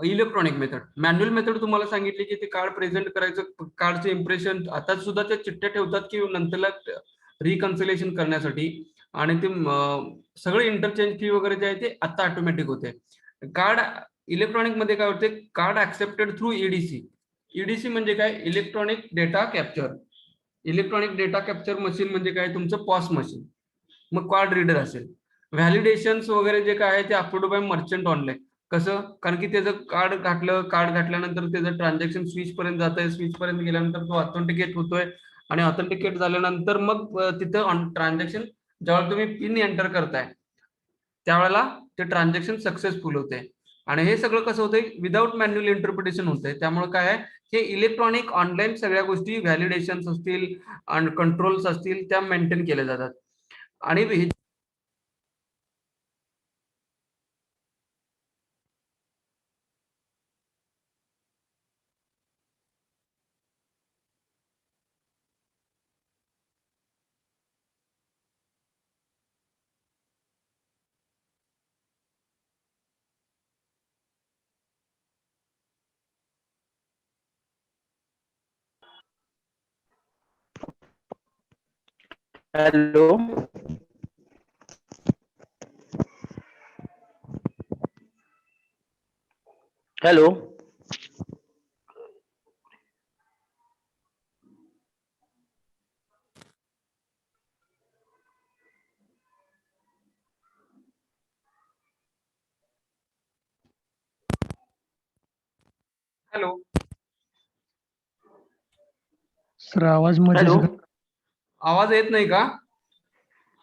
Electronic method. Manual method तुम्हाला सांगितली की ते कार्ड प्रेझेंट करायचं, कार्डचं इम्प्रेशन आता सुद्धा त्या चिठ्ठ्या ठेवतात की नंतरला रिकन्सिलेशन करण्यासाठी, आणि ते सगळे इंटरचेंज फी वगैरे जे आहे ते आता ऑटोमॅटिक होते. कार्ड इलेक्ट्रॉनिक मध्ये काय होते, card accepted through EDC. EDC म्हणजे काय, electronic data capture. Electronic data capture machine म्हणजे काय, तुमचं पॉस मशीन, मग कार्ड रीडर असेल. व्हॅलिडेशन वगैरे जे काय आहे ते अप्रूव्ड बाय मर्चंट ऑनलाईन. कसं, कारण की त्याचं कार्ड घातलं, कार्ड घातल्यानंतर त्याचं ट्रान्झॅक्शन स्विच पर्यंत जात आहे, स्विच पर्यंत गेल्यानंतर तो ऑथेंटिकेट होतोय, आणि ऑथेंटिकेट झाल्यानंतर मग तिथं ट्रान्झॅक्शन जेव्हा तुम्ही पिन एंटर करताय त्यावेळेला ते ट्रान्झॅक्शन सक्सेसफुल होते. आणि हे सगळं कसं होतंय, विदाऊट मॅन्युअल इंटरप्रिटेशन होतंय. त्यामुळे काय आहे, हे इलेक्ट्रॉनिक ऑनलाईन सगळ्या गोष्टी, व्हॅलिडेशन्स असतील आणि कंट्रोल्स असतील त्या मेंटेन केल्या जातात. आणि हेलो हेलो हॅलो सर आवाज मध्ये हेलो आवाज येत नाही का?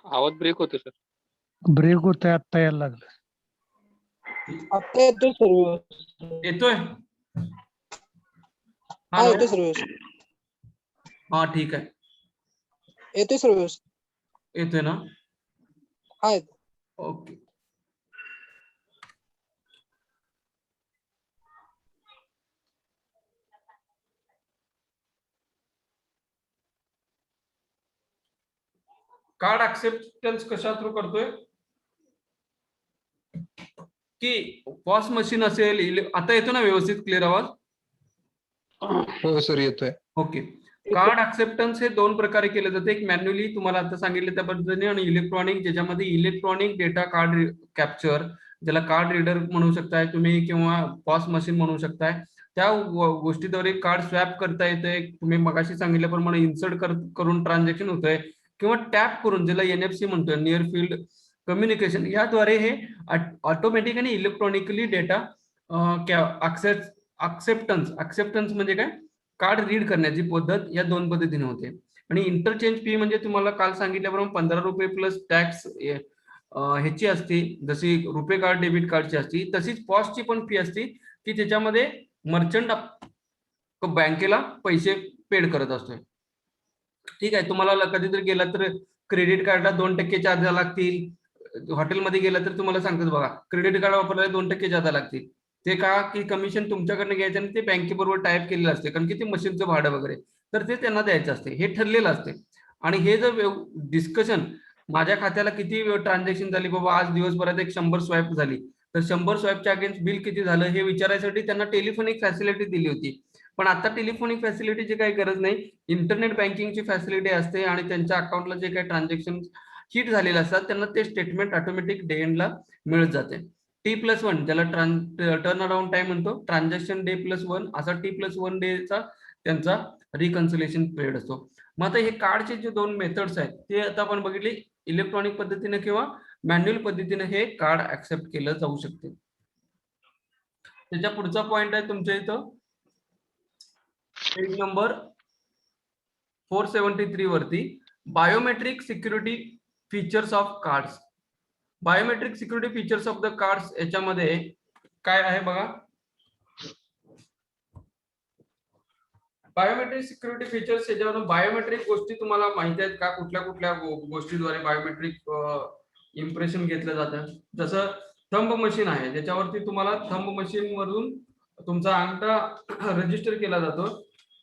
आवाज ब्रेक होतो सर. ब्रेक होतोय, आता यायला लागलं. आता येतोय सर व्यवस्थित. येतोय? हा हॅलो, येतोय सर व्यवस्थित. हा ठीक आहे, येतोय सर व्यवस्थित. येतोय ना? हा येतोय. ओके. कार्ड ऍक्सेप्टन्स कशा थ्रू करतोय की पॉस मशीन असेल, आता येतो ना व्यवस्थित क्लिअर आवाज? हो सर येतोय. ओके. कार्ड ऍक्सेप्टन्स हे दोन प्रकारे केले जाते, एक मॅन्युअली तुम्हाला आता सांगितलं त्या पद्धतीने, आणि इलेक्ट्रॉनिक, ज्याच्यामध्ये इलेक्ट्रॉनिक डेटा कार्ड कॅप्चर, ज्याला कार्ड रीडर म्हणू शकताय तुम्ही किंवा पॉस मशीन म्हणू शकताय. त्या गोष्टीद्वारे कार्ड स्वॅप करता येते, तुम्ही मगाशी सांगितल्याप्रमाणे इन्सर्ट करून ट्रान्झॅक्शन होतंय, किंवा टॅप करून, ज्याला एनएफसी म्हणतोय, नियर फील्ड कम्युनिकेशन, याद्वारे हे ऑटोमॅटिक आणि इलेक्ट्रॉनिकली डेटा ऍक्सेप्टन्स म्हणजे काय, कार्ड रीड करण्याची पद्धत या दोन पद्धतीने होते. आणि इंटरचेंज फी म्हणजे तुम्हाला काल सांगितल्याप्रमाणे 15 रुपये प्लस टॅक्स ह्याची असते, जशी रुपे कार्ड डेबिट कार्डची असती, तशीच पॉसची पण फी असते की त्याच्यामध्ये मर्चंट बँकेला पैसे पेड करत असतोय. ठीक आहे, तुम्हाला कधीतरी गेला तर क्रेडिट कार्डला 2% चार्ज लागतील, हॉटेलमध्ये गेला तर तुम्हाला सांगतात बघा, क्रेडिट कार्ड वापरल्याला 2% जादा लागतील. ते का, की कमिशन तुमच्याकडनं घ्यायचं आणि ते बँकेबरोबर टाईप केलेलं असते, कारण की ते मशीनचं भाडं वगैरे, तर ते त्यांना द्यायचं असते, हे ठरलेलं असते. आणि हे जर डिस्कशन, माझ्या खात्याला किती ट्रान्झॅक्शन झाली बाबा, आज दिवसभरात एक 100 स्वॅप झाली, तर 100 स्वॅपच्या अगेन्स्ट बिल किती झालं हे विचारायसाठी त्यांना टेलिफोनिक फॅसिलिटी दिली होती. पण आता टेलिफोनिक फॅसिलिटीची काही गरज नाही, इंटरनेट बँकिंगची फॅसिलिटी असते, आणि त्यांच्या अकाउंटला जे काही ट्रान्झॅक्शन हिट झालेले असतात त्यांना ते स्टेटमेंट ऑटोमॅटिक डे एंडला मिळत जाते. T+1 ज्याला टर्न अराउंड टाइम म्हणतो, ट्रान्झॅक्शन डे +1, असा T+1 डेचा त्यांचा रिकन्सिलेशन पिरियड असतो. मग आता हे कार्डचे जे दोन मेथड्स आहेत ते आता आपण बघितले, इलेक्ट्रॉनिक पद्धतीने किंवा मॅन्युअल पद्धतीने हे कार्ड ऍक्सेप्ट केलं जाऊ शकते. त्याच्या पुढचा पॉइंट आहे तुमच्या इथं पेज नंबर 473 वरती, biometric security features of cards. Biometric security features of the cards याच्यामध्ये काय आहे बघा. बायोमेट्रिक सिक्युरिटी फीचर्स याच्यावरून बायोमेट्रिक गोष्टी तुम्हाला माहिती आहेत का, कुठल्या कुठल्या गोष्टीद्वारे बायोमेट्रिक इम्प्रेशन घेतलं जातं. जसं थंब मशीन आहे, ज्याच्यावरती तुम्हाला थंब मशीन मधून तुमचा अंगठा रजिस्टर केला जातो,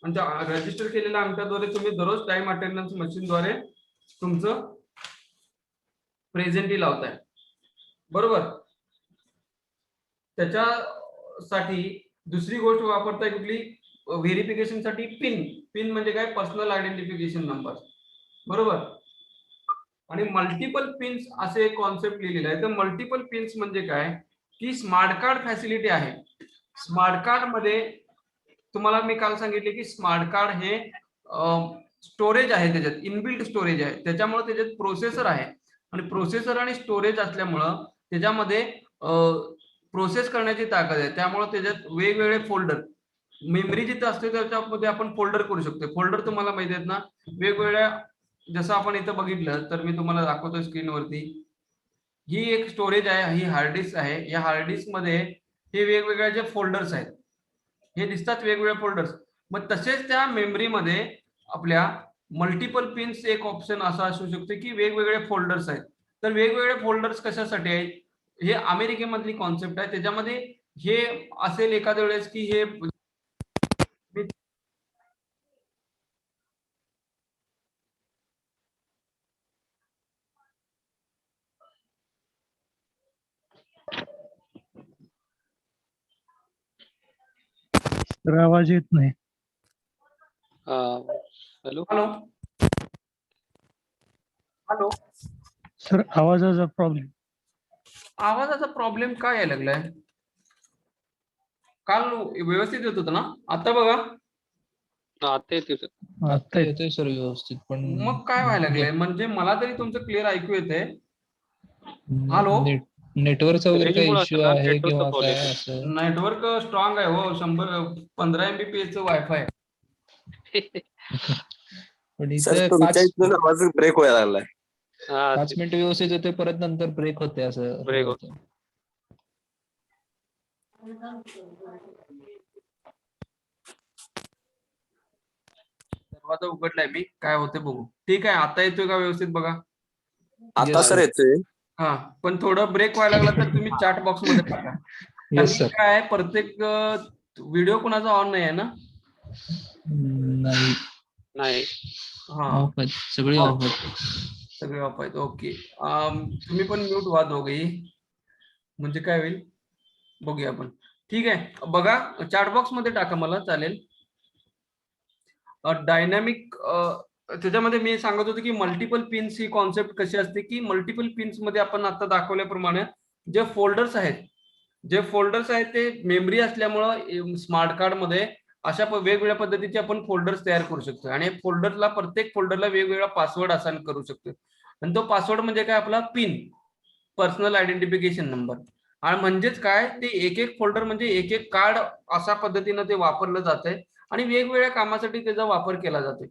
आणि त्या रजिस्टर केलेल्या अंगठ्याद्वारे तुम्ही दररोज टाइम अटेंडन्स मशीनद्वारे तुमचं प्रेझेंटी लावताय, बरोबर. त्याच्या साठी दुसरी गोष्ट वापरताय कुठली, व्हेरिफिकेशन साठी पिन. पिन म्हणजे काय, पर्सनल आयडेंटिफिकेशन नंबर, बरोबर. आणि मल्टिपल पिन्स असे एक कॉन्सेप्ट लिहिलेला आहे. तर मल्टिपल पिन्स म्हणजे काय, की स्मार्ट कार्ड फॅसिलिटी आहे. स्मार्ट कार्ड मध्ये तुम्हाला मी काल सांगितले की स्मार्ट कार्ड हे स्टोरेज आहे, त्याच्यात इनबिल्ट स्टोरेज आहे, त्याच्यामुळे त्याच्यात प्रोसेसर आहे आणि प्रोसेसर आणि स्टोरेज असल्यामुळं त्याच्यामध्ये प्रोसेस करण्याची ताकद आहे. त्यामुळे त्याच्यात वेगवेगळे फोल्डर, मेमरी जिथे असते त्याच्यामध्ये आपण फोल्डर करू शकतो. फोल्डर तुम्हाला माहिती आहेत ना, वेगवेगळ्या, जसं आपण इथं बघितलं तर मी तुम्हाला दाखवतो स्क्रीनवरती. ही एक स्टोरेज आहे, ही हार्ड डिस्क आहे. या हार्ड डिस्क मध्ये हे वेगवेगळे जे फोल्डर्स आहेत, हे दिसतात वेगवेगळे फोल्डर्स. मग तसेच त्या मेमरीमध्ये आपल्या मल्टिपल पिन्स एक ऑप्शन असा असू शकतो की वेगवेगळे फोल्डर्स आहेत. तर वेगवेगळे फोल्डर्स कशासाठी आहेत, हे अमेरिकेमधली कॉन्सेप्ट आहे. त्याच्यामध्ये हे असेल एखाद्या वेळेस की हे तर आवाज येत नाही. हॅलो. हॅलो हॅलो, सर आवाजाचा प्रॉब्लेम. आवाजाचा प्रॉब्लेम काय यायला लागलाय, काल व्यवस्थित येत होतं ना, आता बघा. आता येते सर. आता आता येतोय सर व्यवस्थित, पण मग काय व्हायला लागलंय, म्हणजे मला तरी तुमचं क्लिअर ऐकू येतंय. हॅलो? नेटवर्कचा वगैरे Range काही मुळे इश्यू असेल ना, आहे network चा किंवा problem काय आहे. असं? नेटवर्क स्ट्रॉंग आहे हो, 15 MBPS चं वायफाय. पण सर इथे तुमच्या इथून आवाज ब्रेक व्हायला लागलाय. 5 मिनिटं व्यवस्थित होते, परत नंतर ब्रेक होते असं Break होतं. दरवाजा उघडलाय मी, काय होते बघू. ठीक आहे, आता येतोय का व्यवस्थित बघा. आता Yes, सर येतोय. हा, पण थोडं ब्रेक व्हायला लागला तर तुम्ही चॅट बॉक्स मध्ये टाका. कारण येस की सर. काय आहे, प्रत्येक व्हिडिओ कुणाचा ऑन नाही आहे ना. नाही, नाही. हा, ऑफ आहेत, सगळे Off. ऑफ आहेत. सगळे ऑफ आहेत. ओके, तुम्ही पण म्यूट व्हा दोघेही, म्हणजे काय होईल बघूया आपण. ठीक आहे, बघा चॅट बॉक्स मध्ये टाका, मला चालेल. डायनॅमिक, त्याच्यामध्ये मी सांगत होतो की मल्टिपल पिन्स ही कॉन्सेप्ट कशी असते, की मल्टिपल पिन्स मध्ये आपण आता दाखवल्याप्रमाणे जे फोल्डर्स आहेत ते मेमरी असल्यामुळं स्मार्ट कार्ड मध्ये अशा वेगवेगळ्या पद्धतीचे आपण फोल्डर्स तयार करू शकतो आणि फोल्डरला, प्रत्येक फोल्डरला वेगवेगळा पासवर्ड असाइन करू शकतो. आणि तो पासवर्ड म्हणजे काय, आपला पिन, पर्सनल आयडेंटिफिकेशन नंबर. आणि म्हणजेच काय, ते एक एक फोल्डर म्हणजे एक एक कार्ड अशा पद्धतीनं ते वापरलं जातंय आणि वेगवेगळ्या कामासाठी त्याचा वापर केला जातो,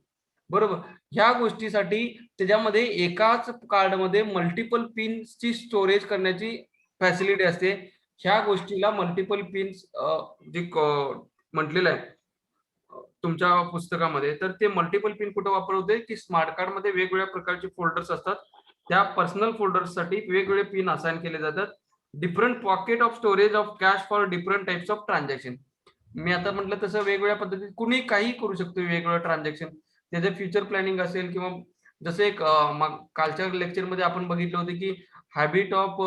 बरोबर. ह्या गोष्टीसाठी त्याच्यामध्ये एकाच कार्डमध्ये मल्टिपल पिन्सची स्टोरेज करण्याची फॅसिलिटी असते. ह्या गोष्टीला मल्टिपल पिन्स जे म्हटलेलं आहे तुमच्या पुस्तकामध्ये, तर ते मल्टिपल पिन कुठे वापरवते, की स्मार्ट कार्ड मध्ये वेगवेगळ्या प्रकारचे फोल्डर्स असतात. त्या पर्सनल फोल्डर्ससाठी वेगवेगळे पिन असाइन केले जातात. Different pocket of storage of cash for different types of transaction. मी आता म्हटलं तसं वेगवेगळ्या पद्धतीत कुणी काही करू शकतो वेगवेगळं ट्रान्झॅक्शन. त्याचं फ्युचर प्लॅनिंग असेल किंवा जसं एक कालच्या लेक्चरमध्ये आपण बघितलं होतं की हॅबिट ऑफ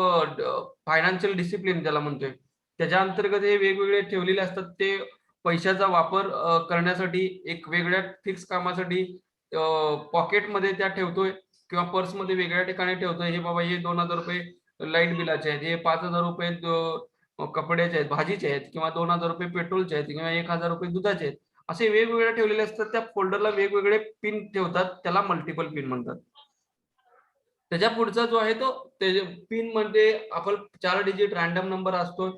फायनान्शियल डिसिप्लिन ज्याला म्हणतोय, त्याच्या अंतर्गत हे वेगवेगळे ठेवलेले असतात. ते पैशाचा वापर करण्यासाठी एक वेगळ्या फिक्स कामासाठी पॉकेटमध्ये त्या ठेवतोय किंवा पर्समध्ये वेगळ्या ठिकाणी ठेवतोय. हे बाबा, हे 2000 रुपये लाईट बिलाचे आहेत, हे 5000 रुपये कपड्याचे आहेत, भाजीचे आहेत, किंवा 2000 रुपये पेट्रोलचे आहेत, किंवा 1000 रुपये दुधाचे आहेत. असे वेगवेगळे ठेवलेले असतात. त्या फोल्डरला वेगवेगळे पिन ठेवतात, त्याला मल्टिपल पिन म्हणतात. त्याच्या पुढचा जो आहे तो पिन म्हणजे आपण 4 डिजिट रॅन्डम नंबर असतो.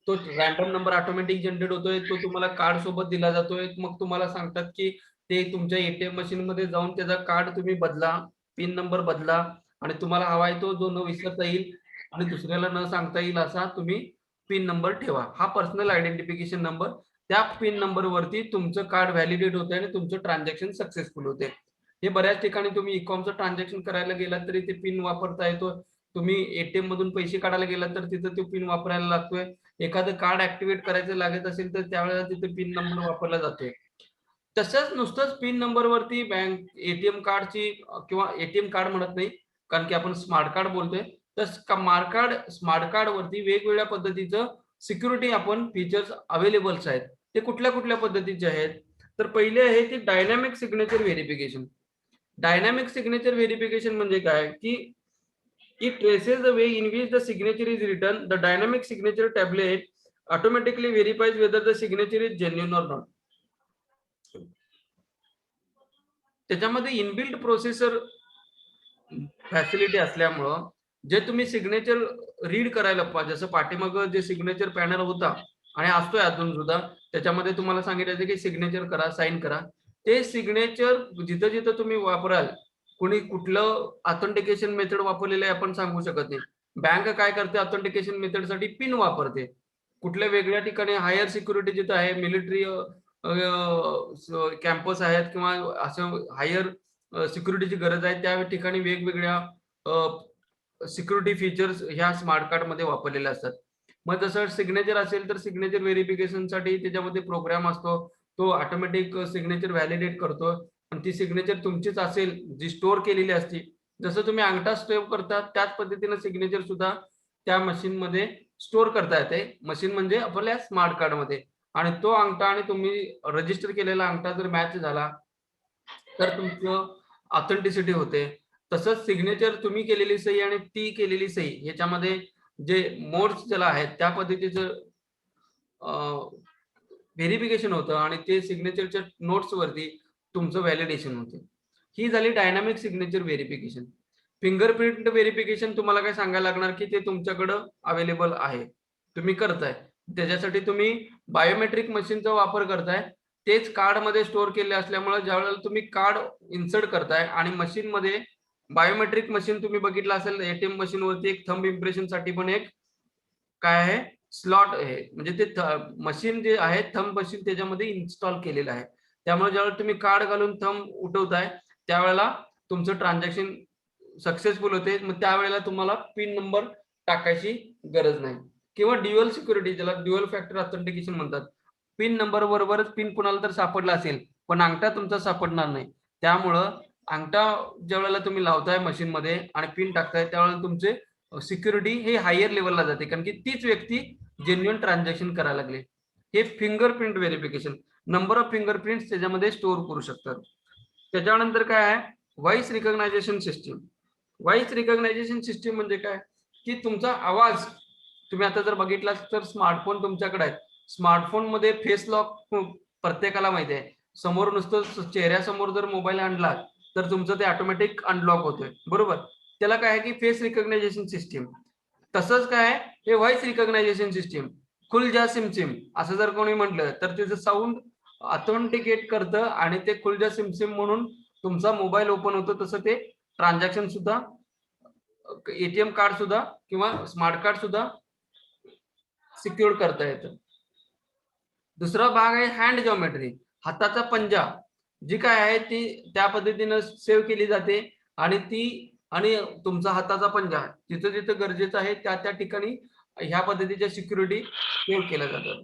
तो रॅन्डम नंबर ऑटोमॅटिक जनरेट होतोय, तो तुम्हाला कार्ड सोबत दिला जातोय. मग तुम्हाला सांगतात की ते तुमच्या एटीएम मशीन मध्ये जाऊन त्याचा कार्ड तुम्ही बदला, पिन नंबर बदला आणि तुम्हाला हवा आहे तो जो न विसरता येईल आणि दुसऱ्याला न सांगता येईल असा तुम्ही पिन नंबर ठेवा. हा पर्सनल आयडेंटिफिकेशन नंबर. त्या पिन नंबर वरती तुमचं कार्ड व्हॅलिडेट होते आणि तुमचं ट्रान्झॅक्शन सक्सेसफुल होते. हे बऱ्याच ठिकाणी तुम्ही ई-कॉमचं ट्रान्झॅक्शन करायला गेलात तरी ते पिन वापरता येतो. तुम्ही एटीएम मधून पैसे काढायला गेलात तर तिथं तो पिन वापरायला लागतोय. एखादं कार्ड ऍक्टिव्हेट करायचं लागत असेल तर त्यावेळेला तिथे पिन नंबर वापरला जातोय. तसंच नुसतंच पिन नंबर वरती बँक एटीएम कार्डची किंवा एटीएम कार्ड म्हणत नाही, कारण की आपण स्मार्ट कार्ड बोलतोय. तर स्मार्ट कार्ड वरती वेगवेगळ्या पद्धतीचं सिक्युरिटी आपण फीचर्स अवेलेबल्स आहेत ते कुठल्या कुठल्या पद्धतीचे आहेत. तर पहिले आहे ते dynamic signature verification. Dynamic signature verification म्हणजे काय की it traces the way in which the signature is written. The dynamic signature tablet automatically verifies whether the signature is genuine or not. त्याच्यामध्ये इनबिल्ट प्रोसेसर फॅसिलिटी असल्यामुळं जे तुम्ही signature read करायला पाहिजे, जसं पाठीमागं जे सिग्नेचर पॅनल होता आणि असतोय अजून सुद्धा, त्याच्यामध्ये तुम्हाला सांगितलं की सिग्नेचर करा, साईन करा. ते सिग्नेचर जिथं जिथं तुम्ही वापराल, कोणी कुठलं ऑथेंटिकेशन मेथड वापरलेलं आहे आपण सांगू शकत नाही. बँक काय करते, ऑथेंटिकेशन मेथडसाठी पिन वापरते. कुठल्या वेगळ्या ठिकाणी हायर सिक्युरिटी जिथं आहे, मिलिटरी कॅम्पस आहेत किंवा असं हायर सिक्युरिटीची गरज आहे, त्या ठिकाणी वेगवेगळ्या सिक्युरिटी फीचर्स ह्या स्मार्ट कार्ड मध्ये वापरलेले असतात. मग जसं सिग्नेचर असेल तर सिग्नेचर व्हेरिफिकेशनसाठी त्याच्यामध्ये प्रोग्राम असतो, तो ऑटोमॅटिक सिग्नेचर व्हॅलिडेट करतो आणि ती सिग्नेचर तुमचीच असेल जी स्टोअर केलेली असते. जसं तुम्ही अंगठा स्टोअर करता त्याच पद्धतीने सिग्नेचर सुद्धा त्या मशीन मध्ये स्टोअर करता येते. मशीन म्हणजे आपल्या स्मार्ट कार्ड मध्ये. आणि तो अंगठा आणि तुम्ही रजिस्टर केलेला अंगठा जर मॅच झाला तर तुमचं ऑथेंटिसिटी होते. तसंच सिग्नेचर तुम्ही केलेली सही आणि ती केलेली सही ह्याच्यामध्ये जे मोड्स ज्याला आहेत त्या पद्धतीचं व्हेरिफिकेशन होतं आणि ते सिग्नेचरच्या नोट्स वरती तुमचं व्हॅलिडेशन होते. ही झाली dynamic signature verification. Fingerprint verification तुम्हाला काय सांगायला लागणार की ते तुमच्याकडं अवेलेबल आहे, तुम्ही करताय. त्याच्यासाठी तुम्ही बायोमेट्रिक मशीनचा वापर करताय. तेच कार्ड मध्ये स्टोअर केले असल्यामुळे ज्यावेळेला तुम्ही कार्ड इन्सर्ट करताय आणि मशीन मध्ये बायोमेट्रिक मशीन तुम्ही बघितलं असेल, एटीएम मशीन वरती एक थंब इम्प्रेशन साठी पण एक काय आहे स्लॉट आहे, म्हणजे ते मशीन जे आहे थंब मशीन त्याच्यामध्ये इन्स्टॉल केलेलं आहे. त्यामुळे ज्यावेळेला तुम्ही कार्ड घालून थंब उठवताय त्यावेळेला तुमचं ट्रान्झॅक्शन सक्सेसफुल होते. मग त्यावेळेला तुम्हाला पिन नंबर टाकायची गरज नाही. किंवा ड्युअल सिक्युरिटी, ज्याला ड्युअल फॅक्टर ऑथेंटिकेशन म्हणतात. पिन नंबर बरोबरच पिन कुणाला तर सापडला असेल पण अंगठा तुमचा सापडणार नाही. त्यामुळं अंगठा ज्या वेळेला तुम्ही लावताय मशीन मध्ये आणि पिन टाकताय त्यावेळेला तुमचे सिक्युरिटी हे हायर लेवलला जाते, कारण की तीच व्यक्ती जेन्युइन ट्रान्झॅक्शन करायला लागली. हे fingerprint verification. Number of fingerprints त्याच्यामध्ये स्टोअर करू शकतात. त्याच्यानंतर काय आहे voice recognition system. Voice recognition system म्हणजे काय की तुमचा आवाज, तुम्ही आता जर बघितला तर स्मार्टफोन तुमच्याकडे आहे, स्मार्टफोन मध्ये फेस लॉक प्रत्येकाला माहिती आहे. समोर नुसतं चेहऱ्यासमोर जर मोबाईल आणला तर तुमचं ते ऑटोमॅटिक अनलॉक होतोय, बरोबर. त्याला काय आहे की फेस रिकॉग्नायझेशन सिस्टीम. तसंच काय हे व्हॉइस रिकॉग्नायझेशन सिस्टीम. खुलजा सिमसिम असं जर कोणी म्हटलं तर त्याचं साऊंड ऑथेंटिकेट करतं आणि ते खुलजा सिमसिम म्हणून तुमचा मोबाईल ओपन होतो. तसं ते ट्रान्झॅक्शन सुद्धा एटीएम कार्ड सुद्धा किंवा स्मार्ट कार्ड सुद्धा सिक्युअर करता येतं. दुसरा भाग आहे हँड जॉमेट्री. हाताचा पंजा जी काय आहे ती त्या पद्धतीनं सेव्ह केली जाते आणि ती आणि तुमचा हाताचा पंजा जिथं जिथं गरजेचं आहे त्या त्या ठिकाणी ह्या पद्धतीच्या सिक्युरिटी सेव्ह केल्या जातात.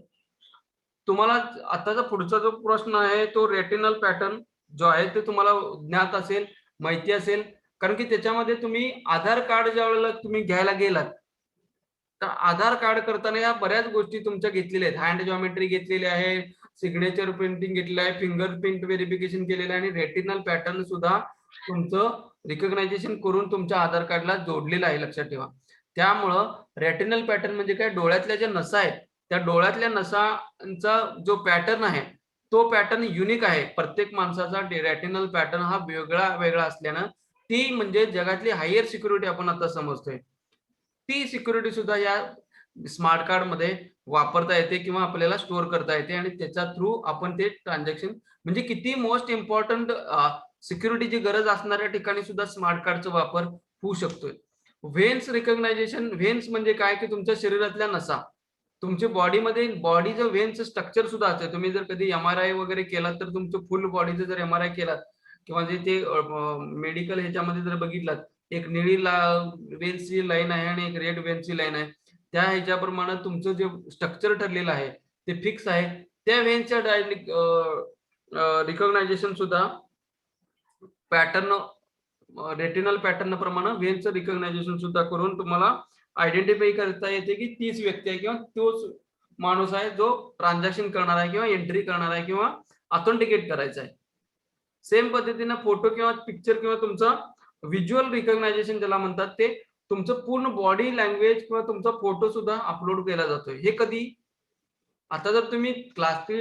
तुम्हाला आताचा पुढचा जो प्रश्न आहे तो रेटिनल पॅटर्न जो आहे ते तुम्हाला ज्ञात असेल, माहिती असेल, कारण की त्याच्यामध्ये तुम्ही आधार कार्ड ज्या वेळेला तुम्ही घ्यायला गेलात तर आधार कार्ड करताना या बऱ्याच गोष्टी तुमच्या घेतलेल्या आहेत. हँड जॉमेट्री घेतलेली आहे, सिग्नेचर प्रिंटिंग घेतलेलं आहे, फिंगरप्रिंट व्हेरिफिकेशन केलेलं आहे आणि रेटिनल पॅटर्न सुद्धा तुमचं रिकॉग्नायझेशन करून तुमच्या आधार कार्डला जोडलेलं आहे, लक्षात ठेवा. त्यामुळं रेटिनल पॅटर्न म्हणजे काय, डोळ्यातल्या ज्या नसा आहेत त्या डोळ्यातल्या नसांचा जो पॅटर्न आहे तो पॅटर्न युनिक आहे. प्रत्येक माणसाचा रेटिनल पॅटर्न हा वेगळा वेगळा असल्यानं ती म्हणजे जगातली हायर सिक्युरिटी आपण आता समजतोय. ती सिक्युरिटी सुद्धा या स्मार्ट कार्ड मध्ये वापरता येते किंवा आपल्याला स्टोअर करता येते आणि त्याच्या थ्रू आपण ते ट्रान्झॅक्शन म्हणजे किती मोस्ट इम्पॉर्टंट सिक्युरिटीची गरज असणाऱ्या ठिकाणी सुद्धा स्मार्ट कार्डचा वापर होऊ शकतोय. व्हेन्स रिकॉग्नायझेशन. व्हेन्स म्हणजे काय की तुमच्या शरीरातल्या नसा, तुमच्या बॉडीमध्ये बॉडीचं व्हेन्स स्ट्रक्चर सुद्धा असते. तुम्ही जर कधी एमआरआय वगैरे केला तर तुमचं फुल बॉडीचं जर एमआरआय केला किंवा जे ते मेडिकल ह्याच्यामध्ये जर बघितलात एक निळी वेन्सची लाईन आहे आणि एक रेड वेन्सची लाईन आहे, त्या ह्याच्याप्रमाणे तुमचं जे स्ट्रक्चर ठरलेलं आहे ते फिक्स आहे. त्या वेन्सच्या रिकॉग्नायझेशन सुद्धा पॅटर्न रेटिनल पॅटर्न प्रमाणे वेन्सचं रिकॉग्नायझेशन सुद्धा करून तुम्हाला आयडेंटिफाय करता येते की तीच व्यक्ती आहे किंवा तोच माणूस आहे जो ट्रान्झॅक्शन करणार आहे किंवा एंट्री करणार आहे किंवा ऑथेंटिकेट करायचा आहे. सेम पद्धतीने फोटो किंवा पिक्चर किंवा तुमचा व्हिज्युअल रिकॉग्नायझेशन ज्याला म्हणतात ते तुमचं पूर्ण बॉडी लँग्वेज किंवा तुमचा फोटो सुद्धा अपलोड केला जातोय. हे कधी? आता जर तुम्ही क्लास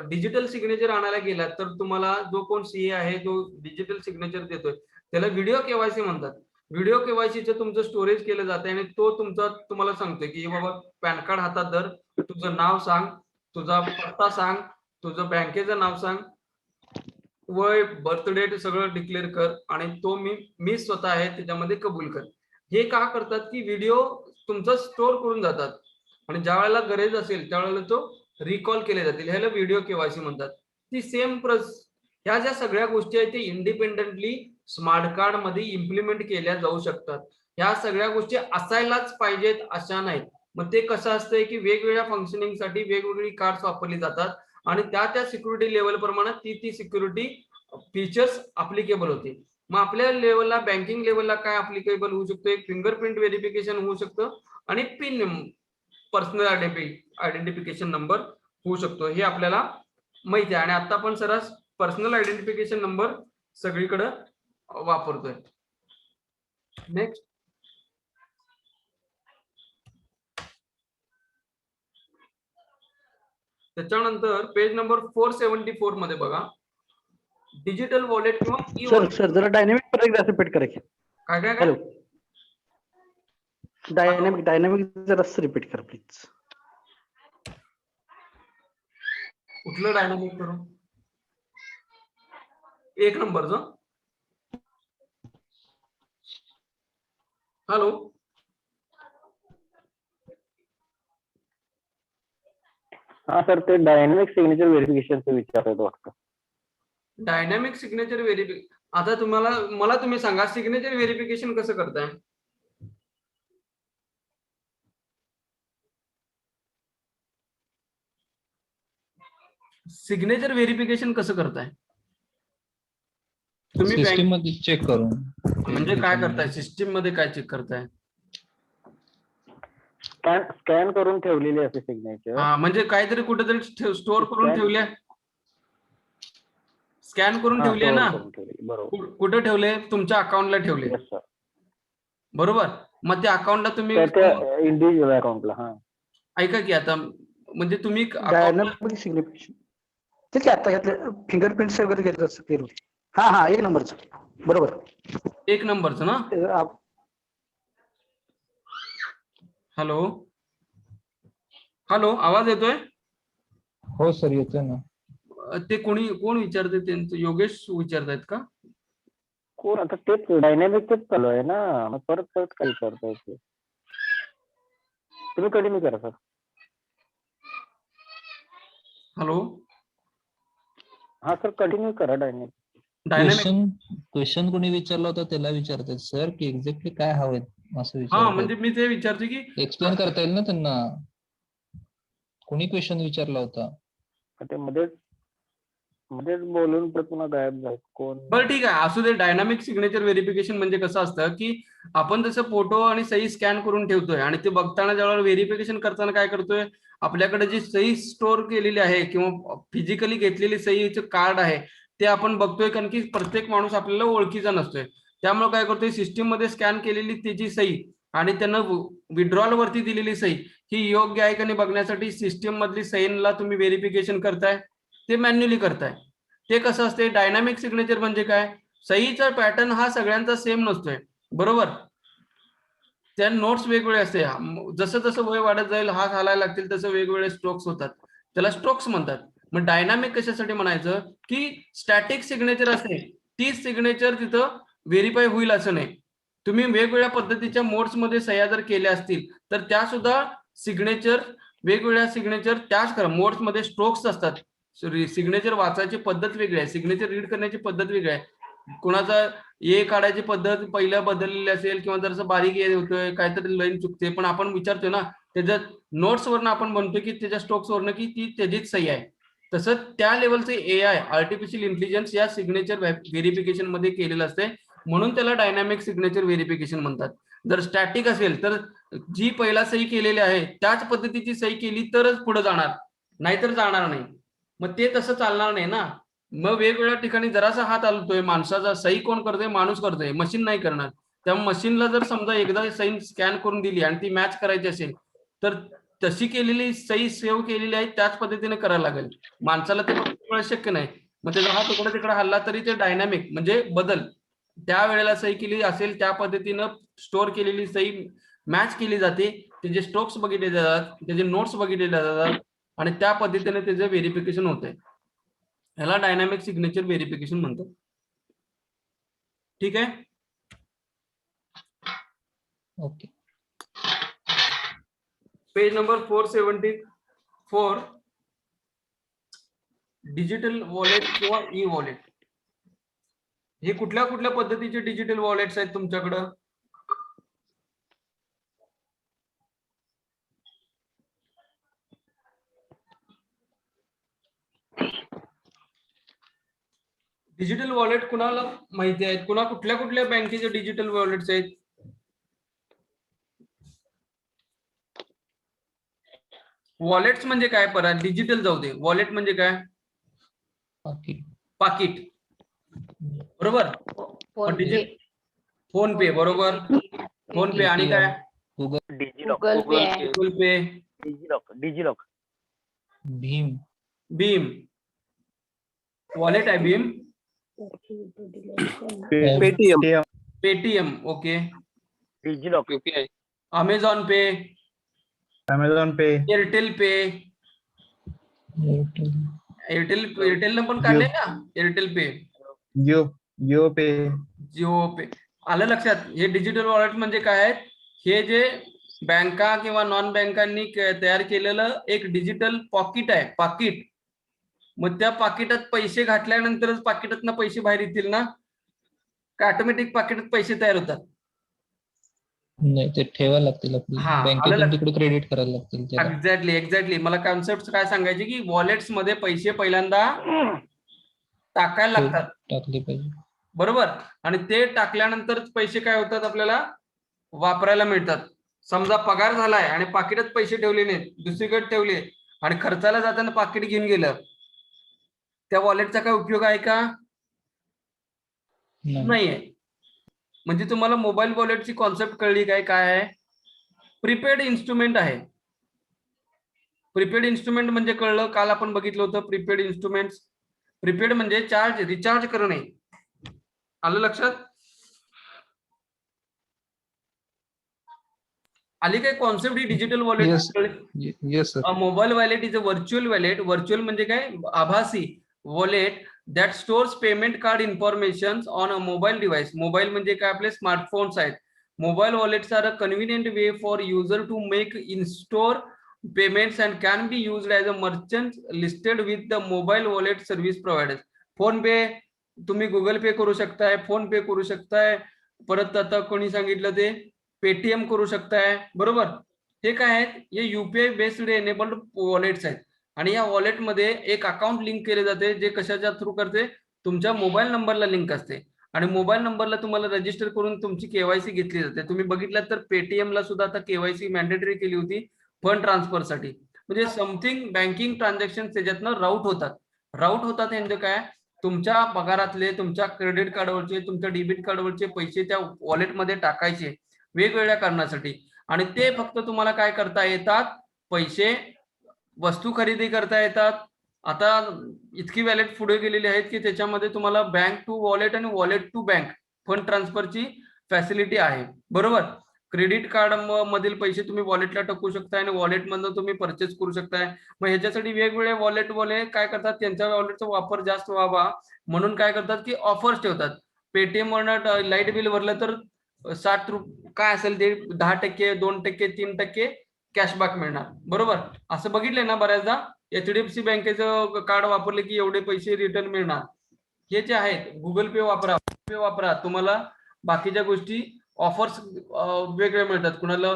डिजिटल सिग्नेचर आणायला गेलात तर तुम्हाला जो कोण सीए आहे जो डिजिटल सिग्नेचर देतोय त्याला व्हिडिओ केवायसी म्हणतात. व्हिडिओ केवायसीचं तुमचं स्टोरेज केलं जातं आणि तो तुमचा तुम्हाला सांगतोय की बाबा पॅन कार्ड हातात धर, तुझं नाव सांग, तुझा पत्ता सांग, तुझं बँकेचं नाव सांग, वय, बर्थ डेट सगळं डिक्लेअर कर आणि तो मी स्वतः आहे त्याच्यामध्ये कबूल कर. हे का करतात की व्हिडिओ तुमचा स्टोअर करून जातात आणि ज्या वेळेला गरज असेल त्यावेळेला तो रिकॉल केले जातील. ह्याला व्हिडिओ केवायसी म्हणतात. ती सेम ह्या ज्या सगळ्या गोष्टी आहेत ते इंडिपेंडेंटली स्मार्ट कार्ड मध्ये इम्प्लिमेंट केल्या जाऊ शकतात. ह्या सगळ्या गोष्टी असायलाच पाहिजेत अशा नाहीत. मग ते कसं असतंय की वेगवेगळ्या फंक्शनिंगसाठी वेगवेगळी कार्ड्स वापरली जातात आणि त्या सिक्युरिटी लेवल प्रमाणे ती सिक्युरिटी फीचर्स अप्लिकेबल होते. मग आपल्या लेवलला बँकिंग लेवलला काय अप्लिकेबल होऊ शकतो? एक फिंगरप्रिंट व्हेरिफिकेशन होऊ शकतं आणि पिन पर्सनल आयडेंटिफिकेशन नंबर होऊ शकतो. हे आपल्याला माहिती आहे आणि आता आपण सरस पर्सनल आयडेंटिफिकेशन नंबर सगळीकडे वापरतोय. नेक्स्ट, त्याच्यानंतर पेज नंबर 474 मध्ये बघा डिजिटल वॉलेट किंवा ई सर सर जरा डायनामिक पर एकदा रिपीट करा की. काय काय हॅलो, डायनामिक जरा रिपीट करा प्लीज. कुठलं डायनामिक करू? एक नंबरचं. हॅलो, हा सर, ते डायनामिक सिग्नेचर व्हेरिफिकेशनचं विचारतो वाटतं. Dynamic signature verification. आता मला तुम्ही सांगा सिग्नेचर व्हेरिफिकेशन कसं करताय? सिग्नेचर व्हेरिफिकेशन कसं करताय तुम्ही? सिस्टीम मध्ये चेक करून. म्हणजे काय करताय? सिस्टीम मध्ये काय चेक करताय? स्कॅन करून ठेवलेली असते सिग्नेचर. हा, म्हणजे काहीतरी कुठेतरी स्टोअर करून ठेवल्या, स्कॅन करून ठेवली ना? बरोबर. कुठे ठेवले? तुमच्या अकाउंटला ठेवले, बरोबर. मग त्या अकाउंटला तुम्ही इंडिव्हिज्युअल अकाउंटला. हा, ऐका की आता म्हणजे तुम्ही डायनामिक सिग्नेचर ठीक आहे. आता यातले फिंगरप्रिंट्स वगैरे घेतलं असतं. हा हा, एक नंबरचं. बरोबर, एक नंबरचं ना? हॅलो हॅलो, आवाज येतोय? हो सर, येतोय ना. ते कोण विचारते? त्यांचं योगेश विचारतायत का? कोण? आता तेच डायनामिकच चालू आहे ना, मग परत काही करताय ते. तुम्ही कंटिन्यू करा सर. हॅलो, हा सर, कंटिन्यू करा. क्वेश्चन कोणी विचारला होता त्याला विचारतात सर की एक्झॅक्टली काय हवंय असं हा, विचारतात. म्हणजे मी ते विचारतो की एक्सप्लेन करता येईल ना त्यांना. कोणी क्वेश्चन विचारला होता? ते मध्येच बोलून पुन्हा गायब झाले. कोण? बरं ठीक आहे, असू दे. डायनामिक सिग्नेचर व्हेरिफिकेशन म्हणजे कसं असतं की आपण जसं फोटो आणि सही स्कॅन करून ठेवतोय आणि ते बघताना ज्यावेळेला व्हेरिफिकेशन करताना काय करतोय, आपल्याकडे जी सही स्टोअर केलेली आहे किंवा फिजिकली घेतलेली सहीचं कार्ड आहे ते आपण बघतोय, कारण की प्रत्येक माणूस आपल्याला ओळखीचा नसतोय. त्यामुळे काय करतोय, सिस्टीम मध्ये स्कॅन केलेली त्याची सही आणि त्यांना विड्रॉल वरती दिलेली सही ही योग्य आहे का नाही बघण्यासाठी सिस्टीम मधली सहीला तुम्ही व्हेरिफिकेशन करताय, ते मॅन्युअली करताय. ते कसं असते? डायनामिक सिग्नेचर म्हणजे काय? सहीचा पॅटर्न हा सगळ्यांचा सेम नसतोय, बरोबर. त्या नोट्स वेगवेगळे असते. जसं जसं वय वाढत जाईल, हात हालायला लागतील तसं वेगवेगळे स्ट्रोक्स होतात, त्याला स्ट्रोक्स म्हणतात. मग डायनामिक कशासाठी म्हणायचं की स्टॅटिक सिग्नेचर असते तीच सिग्नेचर तिथं व्हेरीफाय होईल असं नाही. तुम्ही वेगवेगळ्या पद्धतीच्या मोड्स मध्ये सह्या जर केल्या असतील तर त्या सुद्धा सिग्नेचर वेगवेगळ्या सिग्नेचर त्याच मोड्स मध्ये स्ट्रोक्स असतात. सिग्नेचर वाचायची पद्धत वेगळी आहे, सिग्नेचर रीड करण्याची पद्धत वेगळी आहे. कुणाचा ए काढायची पद्धत पहिल्या बदललेली असेल किंवा जर बारीक ए होतोय, काहीतरी लाईन चुकते, पण आपण विचारतोय ना त्याच्या नोट्स वरनं आपण म्हणतोय की त्याच्या स्ट्रोक्स वरनं की ती त्याचीच सही आहे. तसं त्या लेवलचे AI आर्टिफिशियल इंटेलिजन्स या सिग्नेचर व्हेरिफिकेशन मध्ये केलेलं असते, म्हणून त्याला डायनामिक सिग्नेचर व्हेरिफिकेशन म्हणतात. जर स्टॅटिक असेल तर जी पहिला सही केलेली आहे त्याच पद्धतीची सही केली तरच पुढे जाणार, नाहीतर जाणार नाही. मग ते तसं चालणार नाही ना. मग वेगवेगळ्या ठिकाणी जरासा हात हलतोय माणसाचा, सही कोण करतोय? माणूस करतोय, मशीन नाही करणार. त्यामुळे मशीनला जर समजा एकदा सही स्कॅन करून दिली आणि ती मॅच करायची असेल तर तशी केलेली सही सेव्ह केलेली आहे त्याच पद्धतीने करायला लागेल. माणसाला ते फक्त शक्य नाही. मग त्याचा हात इकडे तिकडे हल्ला तरी ते डायनामिक म्हणजे बदल त्या वेळेला सही केली असेल त्या पद्धतीनं स्टोअर केलेली सही मॅच केली जाते, त्याचे स्ट्रोक्स बघितले जातात, त्याचे नोट्स बघितले जातात आणि त्या पद्धतीने त्याचं व्हेरिफिकेशन होतंय. ह्याला डायनामिक सिग्नेचर व्हेरिफिकेशन म्हणतात. ठीक आहे. Okay. Page number 474, digital wallet किंवा ई वॉलेट. हे कुठल्या कुठल्या पद्धतीचे डिजिटल वॉलेट्स आहेत तुमच्याकडं? डिजिटल वॉलेट कुणाला माहिती आहेत? कुठल्या कुठल्या बँकेचे डिजिटल वॉलेट्स आहेत? वॉलेट्स म्हणजे काय? परत डिजिटल जाऊ दे, वॉलेट म्हणजे काय? पाकीट. पाकिट, बरोबर. फोन पे, बरोबर. फोन पे आणि काय? गुगल. गुगल पे. गुगल पे, डिजिलॉक. भीम. भीम वॉलेट आहे. Bhim, Paytm. Paytm, okay. डिजिलॉक. UPI. Amazon पे, अमेझॉन पे, एअरटेल पे. एअरटेलनं पण काढले ना एअरटेल पे, जिओ पे. जिओ पे. आलं लक्षात? हे डिजिटल वॉलेट म्हणजे काय आहेत? हे जे बँका किंवा नॉन बँकांनी तयार केलेलं एक डिजिटल पॉकेट आहे, पाकिट. मग त्या पाकिटात पैसे घातल्यानंतरच पाकिटातनं पैसे बाहेर येतील ना, का ऑटोमॅटिक पाकिटात पैसे तयार होतात? नाही, ते ठेवायला लागतील हा, आपल्याला, आलं बँकेतून लक्षात. तिकडे क्रेडिट करायला लागतील त्याला. एक्झॅक्टली मला कॉन्सेप्ट काय सांगायचे की वॉलेट्स मध्ये पैसे पहिल्यांदा टाकायला लागतात, टाकले पाहिजे. बरोबर. आणि ते टाकल्यानंतरच पैसे काय होतात? आपल्याला वापरायला मिळतात. समजा पगार झालाय आणि पाकिटात पैसे ठेवले नाहीत, दुसरीकडे ठेवले आणि खर्चाला जाताना पाकिट घेऊन गेलं, त्या वॉलेटचा काय उपयोग आहे का? नाहीये. म्हणजे तुम्हाला मोबाईल वॉलेटची कॉन्सेप्ट कळली काय? काय आहे? प्रीपेड इन्स्ट्रुमेंट आहे. प्रीपेड इन्स्ट्रुमेंट म्हणजे कळलं, काल आपण बघितलं होतं प्रीपेड इन्स्ट्रुमेंट. प्रीपेड म्हणजे रिचार्ज करणे. आलं लक्षात? आली काय कॉन्सेप्ट ही digital wallet? Yes sir. Mobile wallet is a virtual wallet. Virtual म्हणजे काय? आभासी wallet that stores payment card information on a mobile device. Mobile म्हणजे काय? आपले स्मार्टफोन्स आहेत. Mobile wallets are a convenient way for user to make in store payments and can be used as a merchant listed with the mobile wallet service providers. PhonePe, तुम्ही Google पे करू शकताय, phone पे करू शकताय, परत आता कोणी सांगितलं ते पेटीएम करू शकताय, बरोबर. हे काय आहेत? हे युपीआय बेस्ड एनेबल्ड वॉलेट्स आहेत. आणि या वॉलेटमध्ये एक अकाउंट लिंक केले जाते, जे कशाच्या थ्रू करते? तुमच्या मोबाईल नंबरला लिंक असते आणि मोबाईल नंबरला तुम्हाला रजिस्टर करून तुमची केवायसी घेतली जाते. तुम्ही बघितलं तर पेटीएमला सुद्धा आता केवायसी मॅन्डेटरी केली होती फंड ट्रान्सफर साठी. म्हणजे समथिंग बँकिंग ट्रान्झॅक्शन त्याच्यातनं राऊट होतात म्हणजे काय? तुमच्या पगारातले, तुमच्या क्रेडिट कार्डवरचे, तुमच्या डेबिट कार्डवरचे पैसे त्या वॉलेटमध्ये टाकायचे वेगवेगळ्या कारणासाठी. आणि ते फक्त तुम्हाला काय करता येतात? पैसे, वस्तू खरेदी करता येतात. आता इतकी वॉलेट पुढे गेलेली आहेत की त्याच्यामध्ये तुम्हाला बँक टू वॉलेट आणि वॉलेट टू बँक फंड ट्रान्सफरची फॅसिलिटी आहे, बरोबर. क्रेडिट कार्ड मधील पैसे तुम्ही वॉलेटला टाकू शकताय आणि वॉलेट मधून तुम्ही परचेस करू शकताय. मग ह्याच्यासाठी वेगवेगळे वॉलेट काय करतात? त्यांच्या वॉलेटचा वापर जास्त व्हावा म्हणून काय करतात की ऑफर्स ठेवतात. पेटीएम वरनं लाईट बिल भरलं तर 60 रुपये काय असेल ते 10%, 2%, 3% कॅशबॅक मिळणार, बरोबर. असं बघितलंय ना बऱ्याचदा. एचडीएफसी बँकेचं कार्ड वापरले की एवढे पैसे रिटर्न मिळणार. हे जे आहेत, गुगल पे वापरा, तुम्हाला बाकीच्या गोष्टी ऑफर्स वेगळे मिळतात. कुणाला